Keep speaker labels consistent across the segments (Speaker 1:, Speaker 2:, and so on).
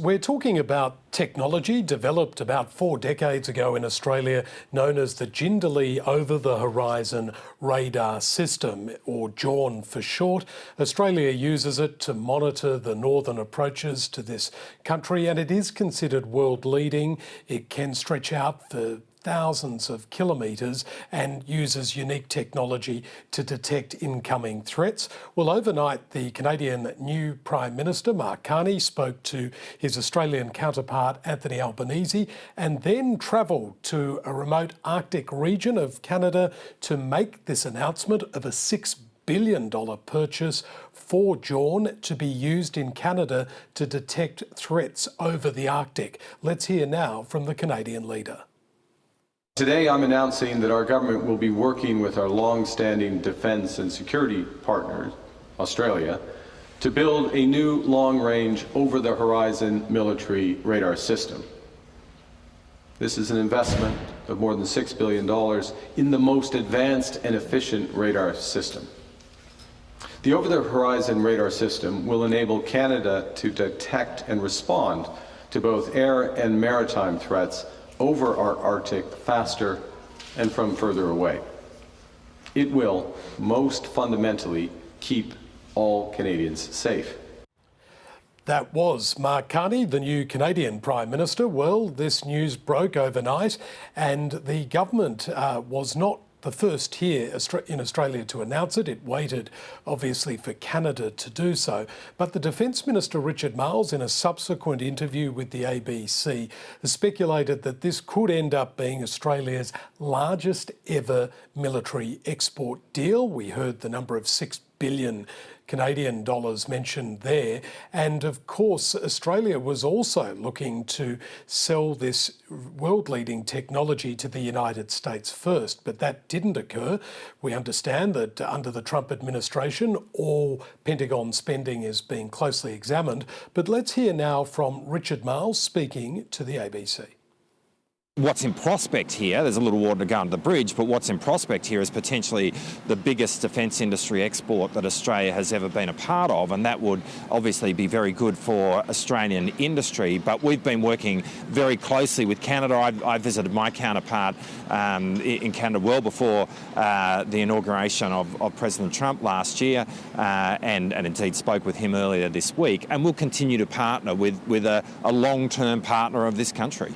Speaker 1: We're talking about technology developed about 4 decades ago in Australia, known as the Jindalee Over-the-Horizon Radar System, or JORN for short. Australia uses it to monitor the northern approaches to this country, and it is considered world-leading. It can stretch out for thousands of kilometres and uses unique technology to detect incoming threats. Well, overnight, the Canadian new Prime Minister Mark Carney spoke to his Australian counterpart Anthony Albanese and then travelled to a remote Arctic region of Canada to make this announcement of a $6 billion purchase for JORN to be used in Canada to detect threats over the Arctic. Let's hear now from the Canadian leader.
Speaker 2: Today I'm announcing that our government will be working with our long-standing defence and security partner, Australia, to build a new long-range over-the-horizon military radar system. This is an investment of more than $6 billion in the most advanced and efficient radar system. The over-the-horizon radar system will enable Canada to detect and respond to both air and maritime threats over our Arctic faster and from further away. It will, most fundamentally, keep all Canadians safe.
Speaker 1: That was Mark Carney, the new Canadian Prime Minister. Well, this news broke overnight, and the government was not the first here in Australia to announce it. It waited, obviously, for Canada to do so. But the Defence Minister, Richard Marles, in a subsequent interview with the ABC, has speculated that this could end up being Australia's largest ever military export deal. We heard the number of $6 billion Canadian dollars mentioned there. And of course, Australia was also looking to sell this world-leading technology to the United States first, but that didn't occur. We understand that under the Trump administration, all Pentagon spending is being closely examined. But let's hear now from Richard Marles speaking to the ABC.
Speaker 3: What's in prospect here, there's a little water to go under the bridge, but what's in prospect here is potentially the biggest defence industry export that Australia has ever been a part of, and that would obviously be very good for Australian industry. But we've been working very closely with Canada. I visited my counterpart in Canada well before the inauguration of President Trump last year, and indeed spoke with him earlier this week. And we'll continue to partner with a long-term partner of this country.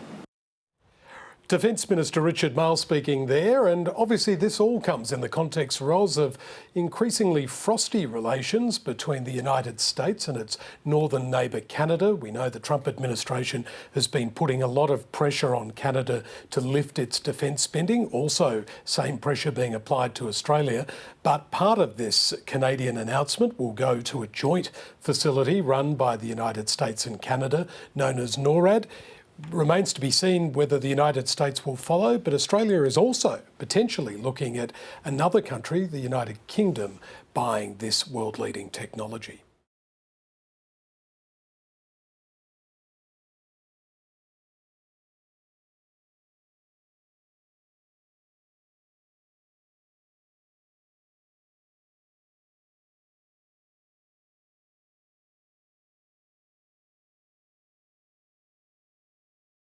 Speaker 1: Defence Minister Richard Marles speaking there, and obviously this all comes in the context, Ros, of increasingly frosty relations between the United States and its northern neighbour Canada. We know the Trump administration has been putting a lot of pressure on Canada to lift its defence spending, also same pressure being applied to Australia. But part of this Canadian announcement will go to a joint facility run by the United States and Canada, known as NORAD. Remains to be seen whether the United States will follow, but Australia is also potentially looking at another country, the United Kingdom, buying this world-leading technology.